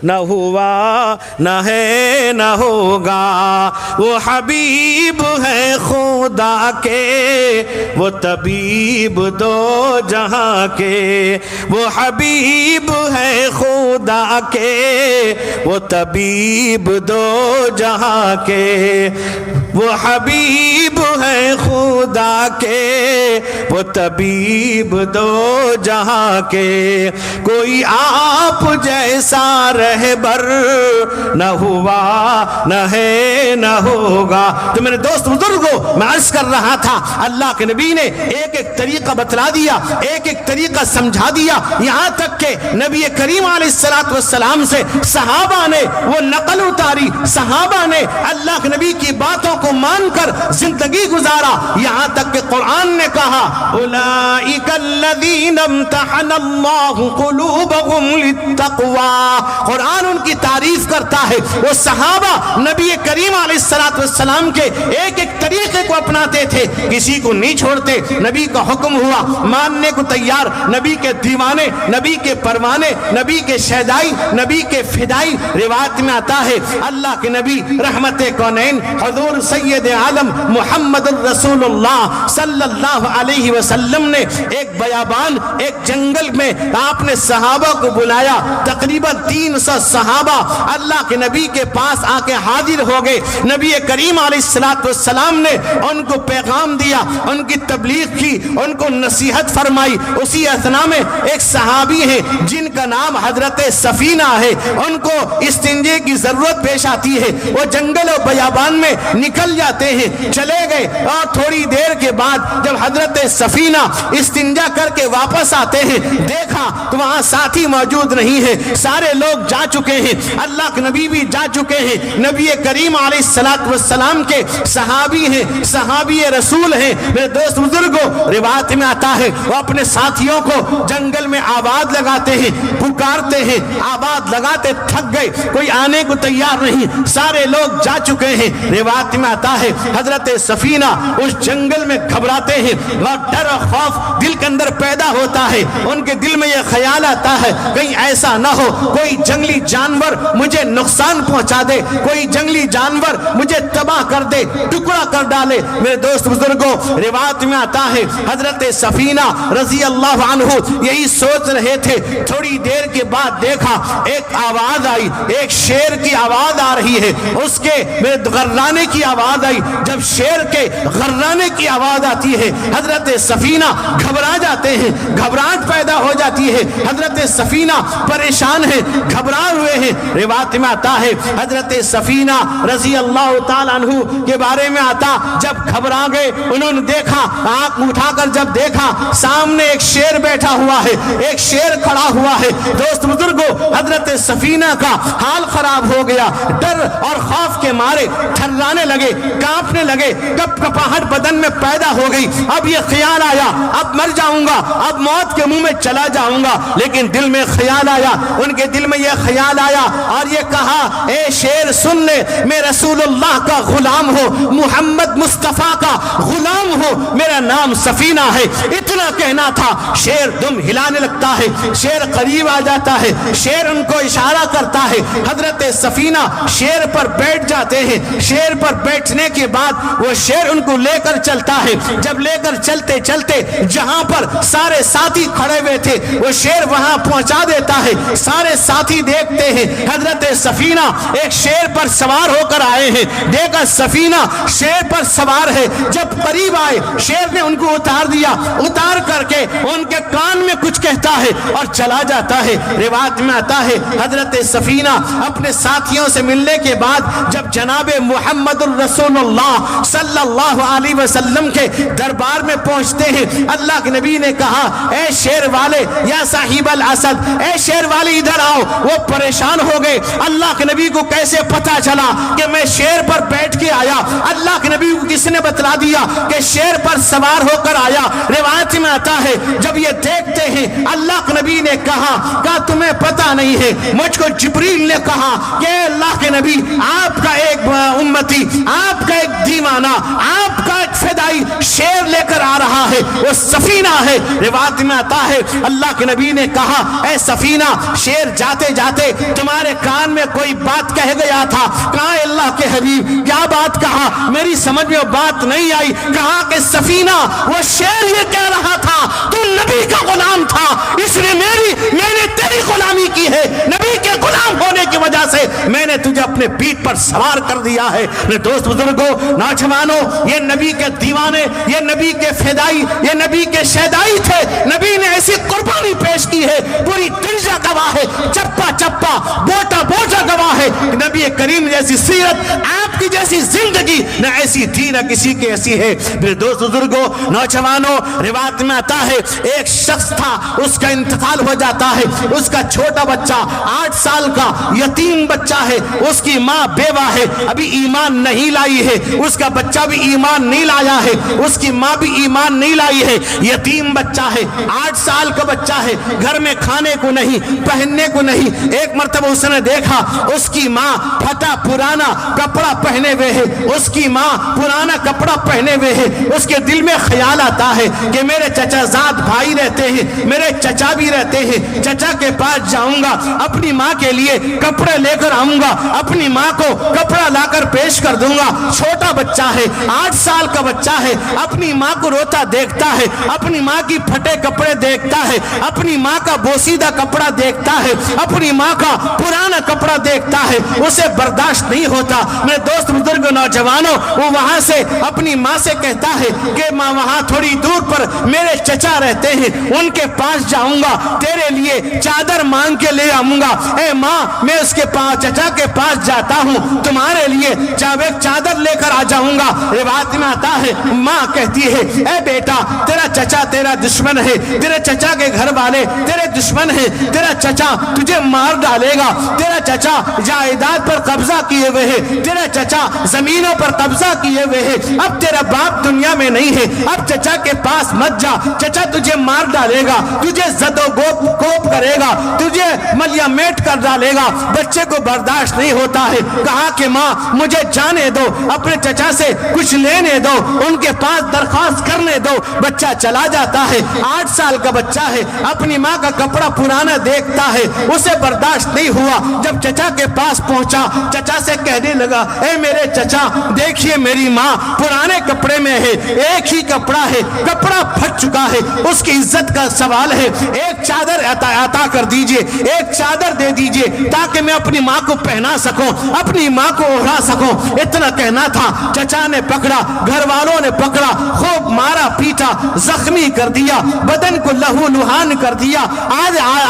نہ ہوا نہ ہے نہ ہوگا۔ وہ حبیب ہے خدا کے، وہ طبیب دو جہاں کے، وہ حبیب ہے خدا کے، وہ طبیب دو جہاں کے، وہ حبیب ہے خدا کے، وہ طبیب دو جہاں کے، کوئی آپ جیسا رہبر نہ ہوا نہ ہے نہ ہوگا۔ تو میرے دوست بزرگوں، میں عرض کر رہا تھا اللہ کے نبی نے ایک ایک طریقہ بتلا دیا، ایک ایک طریقہ سمجھا دیا، یہاں تک کہ نبی کریم علیہ السلام سے صحابہ نے وہ نقل اتاری، صحابہ نے اللہ کے نبی کی باتوں کو مان کر زندگی گزارا، یہاں تک کہ قرآن نے کہا اولئک الذین امتحن اللہ قلوبہم للتقوی، قرآن ان کی تعریف کرتا ہے۔ وہ صحابہ نبی کریم علیہ السلام کے ایک ایک طریقے کو اپناتے تھے، کسی کو نہیں چھوڑتے، نبی کا حکم ہوا ماننے کو تیار، نبی کے دیوانے، نبی کے پروانے، نبی کے شیدائی، نبی کے فدائی۔ روایت میں آتا ہے اللہ کے نبی رحمت کونین حضور سید عالم محمد الرسول اللہ صلی اللہ علیہ وسلم نے ایک بیابان، ایک جنگل میں آپ نے صحابہ کو بلایا، تقریباً 300 صحابہ اللہ کے نبی کے پاس آ کے حاضر ہو گئے۔ نبی کریم علیہ السلام نے ان کو پیغام دیا، ان کی تبلیغ کی، ان کو نصیحت فرمائی۔ اسی اثنا میں ایک صحابی ہے جن کا نام حضرت سفینہ ہے، ان کو استنجے کی ضرورت پیش آتی ہے، وہ جنگل و بیابان میں نکل جاتے ہیں، چلے گئے، اور تھوڑی دیر کے بعد جب حضرت سفینہ استنجا کر کے واپس آتے ہیں، دیکھا تو وہاں ساتھی موجود نہیں ہے، سارے لوگ جا چکے ہیں، اللہ کے نبی بھی جا چکے ہیں۔ نبی کریم علیہ السلام کے صحابی ہیں، صحابی رسول ہیں۔ میرے دوست بزرگوں، روایت میں آتا ہے وہ اپنے ساتھیوں کو جنگل میں آواز لگاتے ہیں، پکارتے ہیں، آواز لگاتے تھک گئے، کوئی آنے کو تیار نہیں، سارے لوگ جا چکے ہیں۔ روایت میں آتا ہے حضرت سفینہ اس جنگل میں گھبراتے ہیں، اور ڈر اور خوف دل کے اندر پیدا ہوتا ہے، ان کے دل میں یہ خیال آتا ہے کہیں ایسا نہ ہو کوئی جنگلی جانور مجھے نقصان پہنچا دے، کوئی جنگلی جانور مجھے تباہ کر دے، ٹکڑا کر ڈالے۔ میرے دوست بزرگوں، روایت میں آتا ہے حضرت سفینہ رضی اللہ عنہ یہی سوچ رہے تھے، تھوڑی دیر کے بعد دیکھا ایک آواز آئی، ایک شیر کی آواز آ رہی ہے، اس کے غرانے کی آواز آئی۔ جب شیر کے غرانے کی آواز آتی ہے حضرت سفینہ گھبرا جاتے ہیں، گھبراہٹ پیدا ہو جاتی ہے، حضرت سفینہ پریشان ہیں، گھبرا ہوئے ہیں۔ روایت میں آتا ہے حضرت سفینہ رضی اللہ تعالیٰ عنہ کے بارے میں آتا، جب گھبرا گئے انہوں نے دیکھا، آنکھ اٹھا کر جب دیکھا سامنے ایک شیر بیٹھا ہوا ہے، ایک شیر کھڑا ہوا ہے۔ دوست بزرگوں، حضرت سفینہ کا حال خراب ہو گیا، ڈر اور خوف کے مارے تھرانے لگے، کانپنے لگے، کپ کپاہٹ بدن میں پیدا ہو گئی۔ اب یہ خیال آیا اب مر جاؤں گا، اب موت کے منہ میں چلا جاؤں گا، لیکن دل میں خیال آیا، ان کے دل میں یہ خیال آیا اور یہ کہا اے شیر سن لے، میں رسول اللہ کا غلام ہوں، محمد مصطفیٰ کا غلام ہوں، میرا نام سفینہ ہے۔ اتنا کہنا تھا، شیر دم ہلانے لگتا ہے، شیر قریب آ جاتا ہے، شیر ان کو اشارہ کرتا ہے، حضرت سفینہ شیر پر بیٹھ جاتے ہیں۔ شیر پر بیٹھنے کے بعد وہ شیر ان کو لے کر چلتا ہے، جب لے کر چلتے چلتے جہاں پر سارے ساتھی کھڑے ہوئے تھے وہ شیر وہاں پہنچا دیتا ہے۔ سارے ساتھی دیکھتے ہیں حضرت سفینہ ایک شیر پر سوار ہو کر آئے ہیں، دیکھا سفینہ شیر پر سوار ہے، جب قریب آئے شیر نے ان کو اتار دیا، اتار کر کے ان کے کان میں کچھ کہتا ہے اور چلا جاتا ہے۔ روایت میں آتا ہے حضرت سفینہ اپنے ساتھیوں سے ملنے کے بعد جب جناب محمد الرسول اللہ صلی اللہ علیہ وسلم کے دربار میں پہنچ پہنچتے ہیں اللہ کے نبی نے کہا اے شیر والے یا صاحب الاسد، اے شیر والے ادھر آؤ۔ وہ پریشان ہو گئے، اللہ کے نبی کو کیسے پتا چلا کہ میں شیر پر بیٹھ کے آیا؟ اللہ کے نبی کو کس نے بتلا دیا کہ شیر پر سوار ہو کر آیا؟ روایت میں آتا ہے جب یہ دیکھتے ہیں اللہ کے نبی نے کہا تمہیں پتا نہیں ہے، مجھ کو جبریل نے کہا کہ اللہ کے نبی آپ کا ایک امتی، آپ کا ایک دیوانہ، آپ کا ایک فدائی شیر لے کر آ رہا ہے، وہ سفینہ ہے۔ روایت میں آتا ہے اللہ کے نبی نے کہا اے سفینہ، شیر جاتے جاتے تمہارے کان میں کوئی بات کہہ گیا تھا۔ کہا اللہ کے حبیب کیا بات کہا؟ میری سمجھ میں بات نہیں آئی۔ کہا کہ سفینہ وہ شیر یہ کہہ رہا تھا تو نبی کا غلام تھا، اس لیے میں نے تیری غلامی کی ہے، نبی کے غلام ہونے کی وجہ سے میں نے تجھے اپنے پیٹھ پر سوار کر دیا ہے۔ میرے دوست بزرگوں نوجوانوں، یہ نبی کے دیوانے، یہ نبی کے فدائی، یہ نبی کے شہدائی تھے۔ نبی نے ایسی قربانی پیش کی ہے، پوری دنیا گواہ ہے، چپا چپا بوٹا بوٹا گواہ ہے۔ نبی کریم جیسی سیرت، آپ کی جیسی زندگی نہ ایسی تھی نہ کسی کی ایسی ہے۔ میرے دوست بزرگوں نوجوانوں، روایت میں آتا ہے ایک شخص تھا، اس کا انتقال ہو جاتا ہے، اس کا چھوٹا بچہ 8 سال کا یتیم بچہ ہے، اس کی ماں بیوہ ہے، ابھی ایمان نہیں لائی ہے، اس کا بچہ بھی ایمان نہیں لایا ہے، اس کی ماں بھی ایمان نہیں لائی ہے، یتیم بچہ ہے، 8 سال کا بچہ ہے، گھر میں کھانے کو نہیں، پہننے کو نہیں۔ ایک مرتبہ اس نے دیکھا اس کی ماں پھٹا پرانا کپڑا پہنے ہوئے ہے، اس کی ماں پرانا کپڑا پہنے ہوئے ہے، اس کے دل میں خیال آتا ہے کہ میرے چچا زاد بھائی رہتے ہیں، میرے چچا بھی رہتے ہیں، چچا کے پاس جاؤں گا، اپنی ماں کے لیے کپڑے لے کر آؤں گا، اپنی ماں کو کپڑا لا کر پیش کر دوں گا۔ چھوٹا بچہ ہے، 8 سال کا بچہ ہے، اپنی ماں کو روتا دیکھتا ہے، اپنی ماں کی پھٹے کپڑے دیکھتا ہے، اپنی ماں کا بوسیدہ کپڑا دیکھتا ہے، اپنی ماں کا پرانا کپڑا دیکھتا ہے، اسے برداشت نہیں ہوتا۔ میرے دوست بزرگ نوجوانوں، وہ وہاں سے اپنی ماں سے کہتا ہے کہ ماں وہاں تھوڑی دور پر میرے چچا رہتے ہیں، ان کے پاس جاؤں گا، تیرے لیے چادر مانگ کے لے آؤں گا۔ اے ماں میں اس کے پاس چچا کے پاس جاتا ہوں، تمہارے لیے ایک چادر لے کر آ جاؤں گا۔ روایت میں آتا ہے ماں کہتی ہے اے بیٹا تیرا چچا تیرا دشمن ہے، تیرے چچا کے گھر والے تیرے دشمن ہیں، تیرا چچا تجھے مار ڈالے گا، تیرا چچا جائیداد پر قبضہ کیے ہوئے ہے، تیرا چچا زمینوں پر قبضہ کیے ہوئے ہے، اب تیرا باپ دنیا میں نہیں ہے، اب چچا کے پاس مت جا، چچا تجھے مار ڈالے گا، تجھے زد و کوپ کرے گا، تجھے ملیا میٹ کر ڈالے گا۔ بچے کو برداشت نہیں ہوتا ہے، کہا کہ ماں مجھے جانے دو، اپنے چچا سے کچھ لینے دو، ان کے پاس درخواست کرنے دو۔ بچہ چلا جاتا ہے، 8 سال کا بچہ ہے، اپنی ماں کا کپڑا پرانا دیکھتا ہے، اسے برداشت نہیں ہوا۔ جب چچا کے پاس پہنچا، چچا سے کہنے لگا اے میرے چچا دیکھیے میری ماں پرانے کپڑے میں ہے، ایک ہی کپڑا ہے، کپڑا پھٹ چکا ہے، اس کی عزت کا سوال ہے، ایک چادر عطا کر دیجئے، ایک چادر دے دیجئے تاکہ میں اپنی ماں کو پہنا سکوں، اپنی ماں کو اوڑھا سکوں۔ اتنا کہنا تھا، چچا نے پکڑا، گھر والوں نے پکڑا، خوب مارا پیٹا، زخمی کر دیا، بدن کو لہو لہان کر دیا۔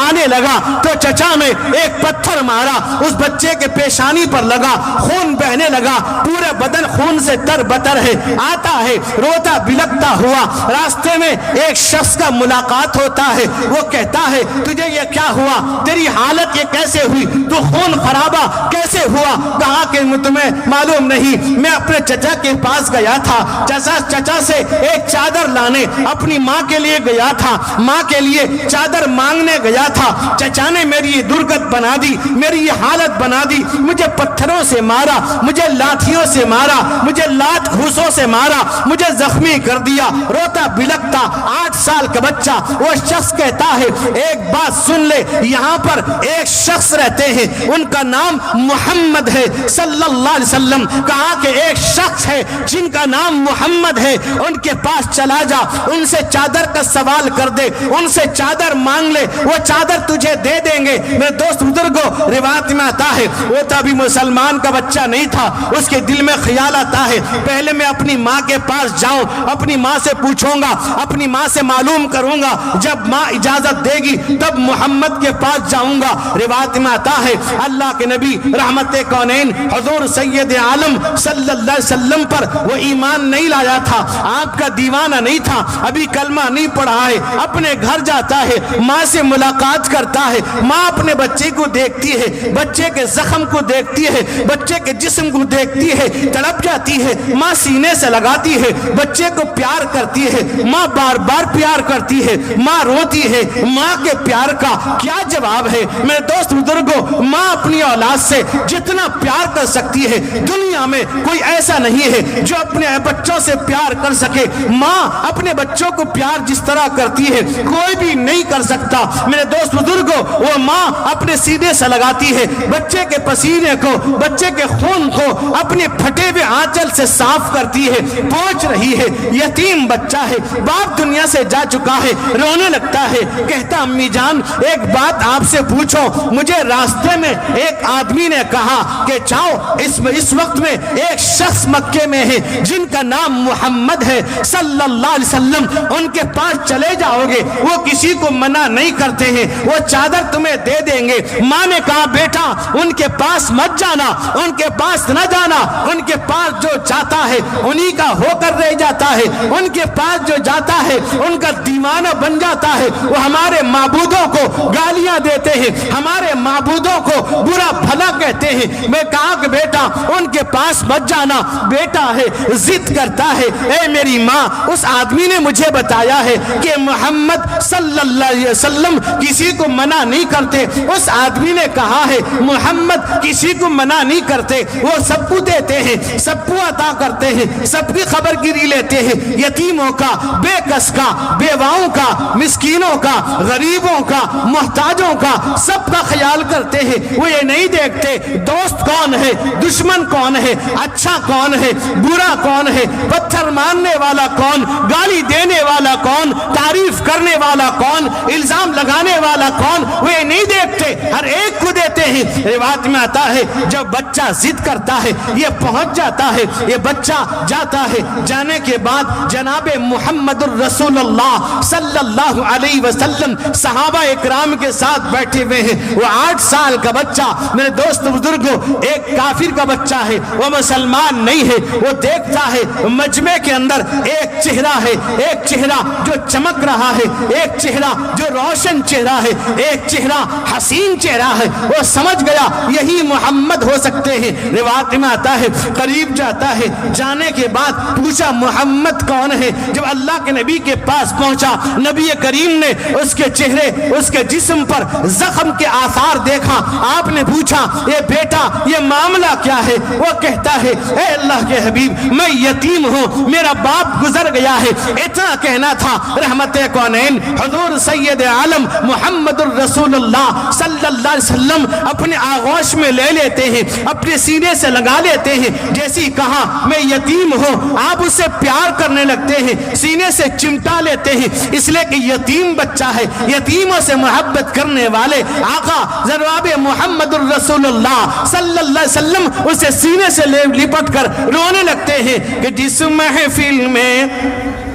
آنے لگا تو چچا نے ایک پتھر مارا، اس بچے کے پیشانی پر لگا، خون بہنے لگا، پورے بدن خون سے تر بتر ہے، آتا ہے روتا بلکتا ہوا۔ راستے میں ایک شخص کا ملاقات ہوتا ہے، وہ کہتا ہے تجھے یہ کیا ہوا، تیری حالت یہ کیسے ہوئی، تو خون خرابہ کیسے ہوا؟ کہا کہ تمہیں معلوم نہیں، میں اپنے چچا کے پاس گیا تھا، چچا سے ایک چادر لانے اپنی ماں کے لیے گیا تھا، ماں کے لیے چادر مانگنے گیا تھا، چچا نے میری یہ درگت بنا دی، میری یہ حالت بنا دی، مجھے پتھروں سے مارا، مجھے لاٹھیوں سے مارا، مجھے لات گھوسوں سے مارا، مجھے زخمی کر دیا۔ روتا بلکتا 8 سال کا بچہ، وہ شخص کہتا ہے ایک بات سن لے، یہاں پر ایک شخص رہتے ہیں، ان کا نام محمد ہے صلی اللہ علیہ وسلم۔ کہا کہ ایک شخص ہے جن کا نام محمد ہے، ان کے پاس چلا جا، ان سے چادر کا سوال کر دے، ان سے چادر مانگ لے، وہ چادر تجھے دے دیں گے۔ میرے دوست بزرگوں روایت میں آتا ہے وہ تو ابھی مسلمان کا بچہ نہیں تھا، اس کے دل میں خیال آتا ہے پہلے میں اپنی ماں کے پاس جاؤں، اپنی ماں سے پوچھوں گا، اپنی ماں سے معلوم کروں گا، جب ماں اجازت دے گی تب محمد کے پاس جاؤں گا۔ روایت میں آتا ہے اللہ کے نبی رحمت کونین حضور سید عالم صلی اللہ علیہ وسلم پر وہ ایمان نہیں لایا تھا، آپ کا دیوانہ نہیں تھا، ابھی ابھی کلمہ نہیں پڑھا ہے، اپنے گھر جاتا ہے، ماں سے ملاقات کرتا ہے، ماں اپنے بچے کو دیکھتی ہے، بچے کے زخم کو دیکھتی ہے، بچے کے جسم کو دیکھتی ہے، تڑپ جاتی ہے، ماں سینے سے لگاتی ہے، بچے کو پیار کرتی ہے، ماں بار بار پیار کرتی ہے، ماں روتی ہے۔ ماں کے پیار کا کیا جواب ہے میرے دوست بزرگوں؟ ماں اپنی اولاد سے جتنا پیار کر سکتی ہے، دنیا میں کوئی ایسا نہیں ہے جو اپنے بچوں سے پیار کر سکے۔ ماں اپنے بچوں کو پیار جس طرح کرتی ہے کوئی بھی نہیں کر سکتا۔ میرے دوست بزرگوں، وہ ماں اپنے سینے سے لگاتی ہے، بچے کے پسینے کو، بچے کے خون کو اپنے پھٹے ہوئے آنچل سے صاف کرتی ہے، پوچھ رہی ہے۔ یتیم بچہ ہے، باپ دنیا سے جا چکا ہے، رونے لگتا ہے، کہتا امی جان ایک بات آپ سے پوچھو، مجھے راستے میں ایک آدمی نے کہا کہ جاؤ، اس وقت میں ایک شخص مکے میں ہے جن کا نام محمد ہے صلی اللہ علیہ وسلم، ان کے پاس چلے جاؤ گے، وہ کسی کو منع نہیں کرتے ہیں، وہ چادر تمہیں دے دیں گے۔ ماں نے کہا بیٹا ان کے پاس مت جانا، ان کے پاس نہ جانا، ان کے پاس جو جاتا ہے انہی کا ہو کر رہ جاتا ہے، ان کے پاس جو جاتا ہے ان کا دیوانہ بن جاتا ہے، وہ ہمارے معبودوں کو گالیاں دیتے ہیں، ہمارے معبودوں کو برا بھلا کہتے ہیں۔ میں کہا کہ بیٹا ان کے پاس مت جانا، بیٹا ہے ضد کرتا ہے، اے میری ماں اس آدمی نے مجھے بتایا ہے کہ محمد صلی اللہ علیہ وسلم کسی کو منع نہیں کرتے، اس آدمی نے کہا ہے محمد کسی کو منع نہیں کرتے، وہ سب کو دیتے ہیں، سب کو عطا کرتے ہیں، سب کی خبر گیری لیتے ہیں، یتیموں کا، بے کس کا، بیواؤں کا، مسکینوں کا، غریبوں کا، محتاجوں کا، سب کا خیال کرتے ہیں۔ وہ یہ نہیں دیکھتے دوست کون ہے، دشمن کون ہے، اچھا کون ہے، برا کون ہے، پتھر مارنے والا کون، گالی دینے والا کون، تعریف کرنے والا کون، الزام لگانے والا کون، وہ یہ نہیں دیکھتے، ہر ایک کو دیتے ہیں۔ روایت میں آتا ہے جب بچہ ضد کرتا ہے یہ پہنچ جاتا ہے، یہ بچہ جاتا ہے، جانے کے بعد جناب محمد الرسول اللہ صلی اللہ علیہ وسلم صحابہ اکرام کے ساتھ بیٹھے ہوئے ہیں۔ وہ 8 سال کا بچہ میرے دوست بزرگوں، ایک کافر کا بچہ ہے، وہ مسلمان نہیں ہے، وہ دیکھتا ہے مجمع کے اندر ایک چہرہ ہے، ایک چہرہ جو چمک رہا ہے، ایک چہرہ جو روشن چہرہ ہے، ایک چہرہ حسین چہرہ ہے، وہ سمجھ گیا یہی محمد ہو سکتے ہیں۔ روایت میں آتا ہے قریب جاتا ہے، جانے کے بعد پوچھا محمد کون ہے؟ جب اللہ کے نبی کے پاس پہنچا، نبی کریم نے اس کے چہرے، اس کے جسم پر زخم کے آثار دیکھا۔ آپ نے پوچھا اے بیٹا یہ معاملہ کیا ہے؟ وہ کہتا ہے اے اللہ کے حبیب میں یتیم ہوں، میرا باپ گزر گیا ہے۔ اتنا کہنا تھا، رحمت کونین حضور سید عالم محمد الرسول اللہ صلی اللہ علیہ وسلم اپنے آغوش میں لے لیتے ہیں، اپنے سینے سے لگا لیتے ہیں۔ جیسی کہا میں یتیم ہوں، آپ اسے پیار کرنے لگتے ہیں، سینے سے چمٹا لیتے ہیں، اس لیے کہ یتیم بچہ ہے، یتیموں سے محبت کرنے والے آقا جناب محمد الرسول اللہ صلی اللہ علیہ وسلم اسے سینے سے لپٹ کر رونے لگتے ہیں کہ جس محفل میں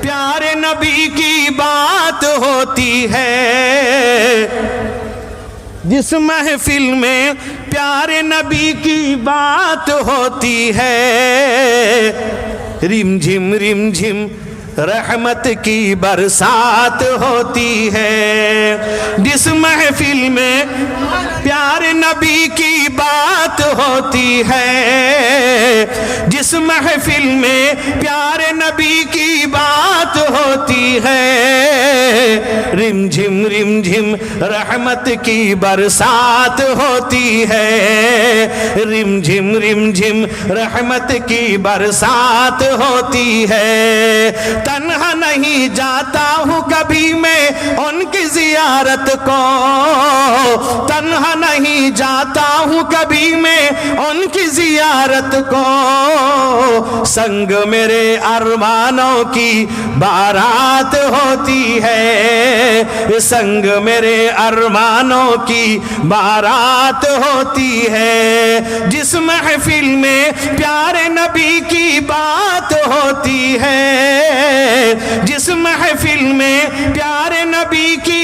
پیارے نبی کی بات ہوتی ہے، جس محفل میں پیارے نبی کی بات ہوتی ہے، رم جھم رحمت کی برسات ہوتی ہے، جس محفل میں پیارے نبی کی بات ہوتی ہے، جس محفل میں پیارے نبی کی بات ہوتی ہے، رم جھم رحمت کی برسات ہوتی ہے، رم جھم رحمت کی برسات ہوتی ہے۔ تنہا نہیں جاتا ہوں کبھی میں ان کی زیارت کو، تنہا نہیں جاتا ہوں کبھی میں ان کی زیارت کو، سنگ میرے ارمانوں کی بارات ہوتی ہے، سنگ میرے ارمانوں کی بارات ہوتی ہے، جس محفل میں پیارے نبی کی بات ہوتی ہے، جس محفل میں پیارے نبی کی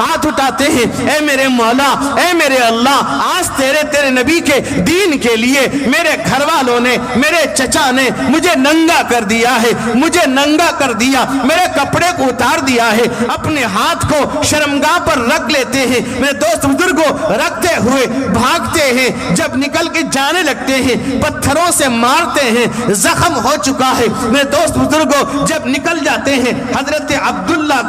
ہاتھ اٹھاتے ہیں، اے میرے مولا، اے میرے اللہ، آج تیرے نبی کے دین کے لیے میرے گھر والوں نے، میرے چچا نے مجھے ننگا کر دیا ہے، مجھے ننگا کر دیا، میرے کپڑے کو اتار دیا ہے۔ اپنے ہاتھ کو شرمگاہ پر رکھ لیتے ہیں، میرے دوست بزرگوں، رکھتے ہوئے بھاگتے ہیں، جب نکل کے جانے لگتے ہیں پتھروں سے مارتے ہیں، زخم ہو چکا ہے۔ میرے دوست بزرگوں، جب نکل جاتے ہیں، حضرت عبداللہ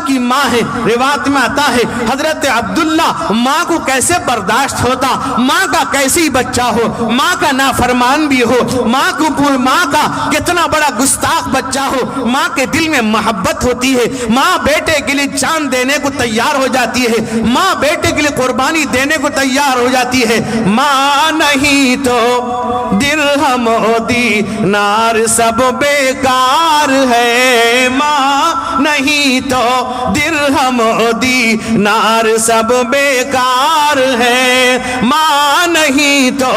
کی ماں ہے، روایت میں آتا ہے حضرت عبداللہ، ماں کو کیسے برداشت ہوتا، ماں کا کیسی بچہ ہو، ماں کا نافرمان بھی ہو، ماں کا کتنا بڑا گستاخ بچہ ہو، ماں کے دل میں محبت ہوتی ہے، ماں بیٹے کے لیے جان دینے کو تیار ہو جاتی ہے، ماں بیٹے کے لیے قربانی دینے کو تیار ہو جاتی ہے۔ ماں نہیں تو درہم و دینار سب بیکار ہے، ماں نہیں تو درہم و دینار سب بیکار ہے، ماں نہیں تو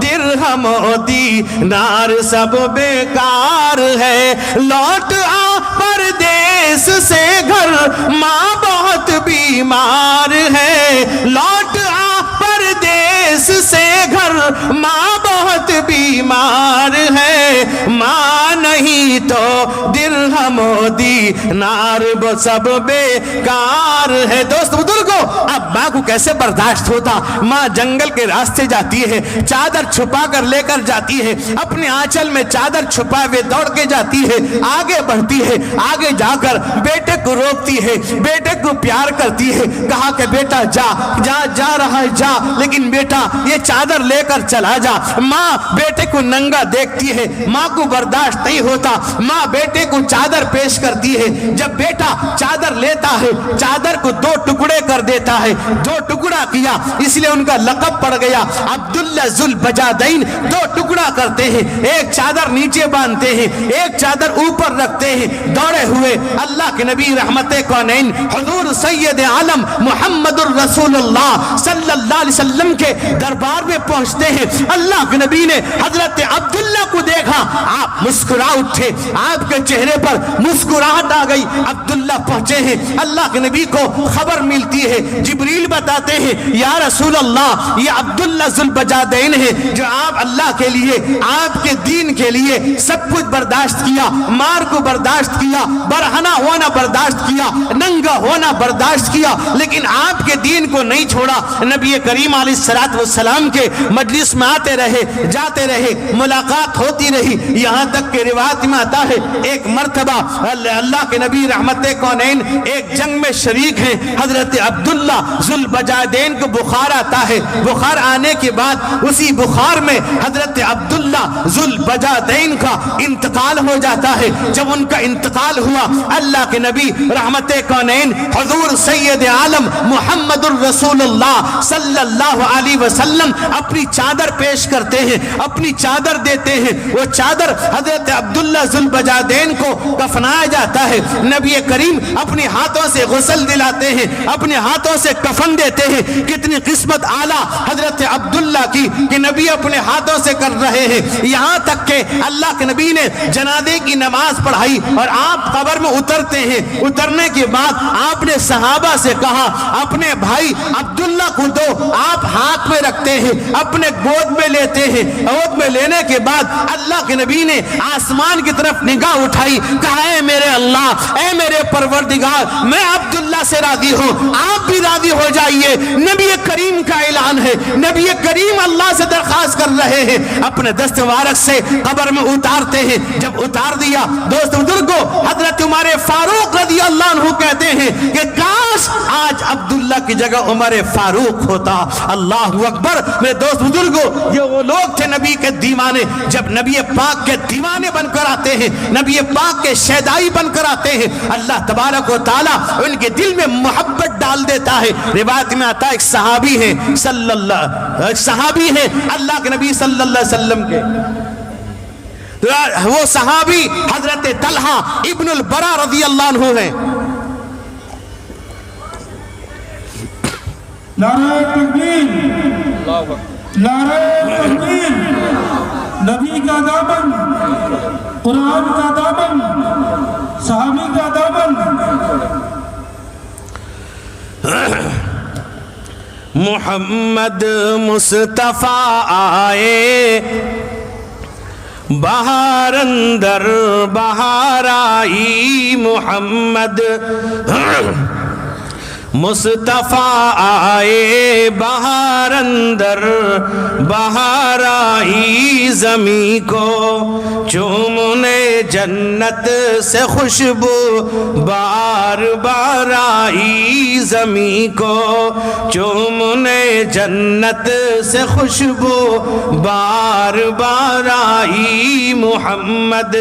درہم و دینار سب بیکار ہے۔ لوٹ آ پردیس سے گھر، ماں بہت بیمار ہے، لوٹ آ پردیس سے گھر، ماں بہت بیمار ہے، ماں نہیں تو درہم و دینار سب بیکار ہے۔ دوست بزرگوں، اب ماں کو کیسے برداشت ہوتا، ماں جنگل کے راستے جاتی ہے، چادر چھپا کر لے کر جاتی ہے، اپنے آنچل میں چادر چھپائے ہوئے دوڑ کے جاتی ہے، آگے بڑھتی ہے، آگے جا کر بیٹے کو روکتی ہے، بیٹے کو پیار کرتی ہے، کہا کہ بیٹا جا رہا ہے جا، لیکن بیٹا یہ چادر لے کر چلا جا۔ ماں بیٹے کو ننگا دیکھتی ہے، ماں کو برداشت نہیں ہوتا، ماں بیٹے کو چادر پیش کرتی ہے، جب بیٹا چادر لیتا ہے چادر کو دو ٹکڑے کر دیتا ہے، دو ٹکڑا کیا، اس لیے ان کا لقب پڑ گیا عبداللہ ذوالبجادین۔ دو ٹکڑا کرتے ہیں، ایک چادر نیچے باندھتے ہیں، ایک چادر اوپر رکھتے ہیں، دوڑے ہوئے اللہ کے نبی رحمت کونین حضور سید عالم محمد الرسول اللہ صلی اللہ علیہ وسلم کے دربار میں پہنچتے ہیں۔ اللہ کے نبی نے حضرت عبداللہ کو دیکھا، آپ مسکرا اٹھے، آپ کے چہرے پر مسکراہٹ آ گئی۔ عبداللہ پہنچے ہیں، اللہ کے نبی کو خبر ملتی ہے، جبریل بتاتے ہیں یا رسول اللہ یہ عبداللہ ذوالبجادین ہے جو آپ اللہ کے لیے، آپ کے دین کے لیے سب کچھ برداشت کیا، مار کو برداشت کیا، برہنہ ہونا برداشت کیا، ننگا ہونا برداشت کیا، لیکن آپ کے دین کو نہیں چھوڑا۔ نبی کریم علیہ السلام کے مجلس میں آتے رہے، جاتے رہے، ملاقات ہوتی رہی، یہاں تک کہ روایت میں آتا ہے ایک مرتبہ اللہ کے نبی رحمت کونین ایک جنگ میں شریک ہیں، حضرت عبداللہ ذوالبجادین کو بخار آتا ہے، بخار آنے کے بعد اسی بخار میں حضرت عبداللہ ذوالبجادین کا انتقال ہو جاتا ہے۔ جب ان کا انتقال ہوا، اللہ کے نبی رحمت کونین حضور سید عالم محمد الرسول اللہ صلی اللہ علیہ وسلم اپنی چادر پیش کرتے ہیں، اپنی چادر دیتے ہیں، وہ چادر حضرت عبداللہ ذوالبجادین کو کفنایا جاتا ہے۔ نبی کریم اپنے ہاتھوں سے غسل دلاتے ہیں، اپنے ہاتھوں سے کفن دیتے ہیں۔ کتنی قسمت اعلیٰ حضرت عبداللہ کی کہ نبی اپنے ہاتھوں سے کر رہے ہیں، یہاں تک کہ اللہ کے نبی نے جنازے کی نماز پڑھائی اور آپ قبر میں اترتے ہیں۔ اترنے کے بعد آپ نے صحابہ سے کہا اپنے بھائی عبداللہ کو دو، آپ ہاتھ میں رکھتے ہیں، اپنے گود میں لیتے ہیں، گود میں لینے کے بعد اللہ کے نبی نے آسمان کی طرف نگاہ اٹھائی، کہا اے میرے اللہ، اے میرے پروردگار، میں عبداللہ سے راضی ہوں، آپ بھی راضی ہو جائیے۔ نبی کریم کا اعلان ہے، نبی کریم اللہ سے درخواست کر رہے ہیں، اپنے دست مبارک سے قبر میں اتارتے ہیں۔ جب اتار دیا، دوست بزرگوں، حضرت عمر فاروق رضی اللہ عنہ کہتے ہیں کہ کاش آج عبداللہ کی جگہ عمر فاروق ہوتا۔ اللہ اکبر۔ میرے دوست بزرگوں، یہ وہ لوگ تھے نبی کے دیوانے، جب نبی پاک کے دیوانے بن کر آتے ہیں، نبی پاک کے شیدائی بن کر آتے ہیں، اللہ تبارک و تعالیٰ ان کے دل میں محبت ڈال دیتا ہے۔ روایت میں آتا ہے ایک صحابی ہے اللہ کے نبی صلی اللہ علیہ وسلم کے، وہ صحابی حضرت طلحہ ابن البرا رضی اللہ عنہ ہیں۔ نعرہ تکبیر، نعرہ تکبیر، نبی کا دامن، قرآن کا دامن، صحابی کا دامن محمد مصطفیٰ آئے بہار اندر بہار آئی محمد مصطفیٰ آئے بہار اندر بہار آئی زمیں کو چومنے جنت سے خوشبو بار بار آئی زمیں کو چومنے جنت سے خوشبو بار بار آئی محمد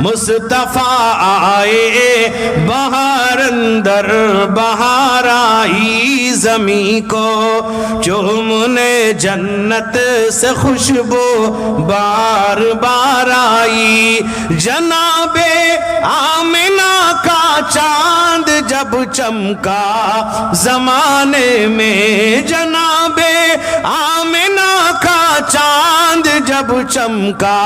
مصطفیٰ آئے بہار اندر بہار آئی زمیں کو چومنے جنت سے خوشبو بار بار آئی جناب آمنہ کا چاند جب چمکا زمانے میں جناب آمنہ کا چاند جب چمکا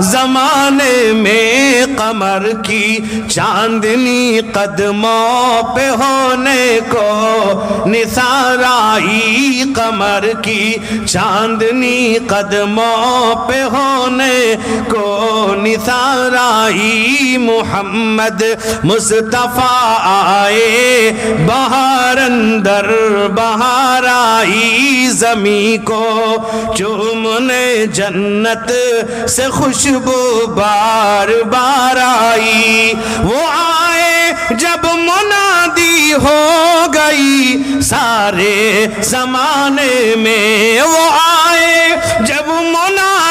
زمانے میں قمر کی چاندنی قدموں پہ ہونے کو نثار آئی قمر کی چاندنی قدموں پہ ہونے کو نثار آئی محمد مصطفیٰ آئے بہار اندر بہار آئی زمیں کو چومنے جنت سے خوشبو بار بار آئی وہ آئے جب منادی ہو گئی سارے زمانے میں وہ آئے جب منادی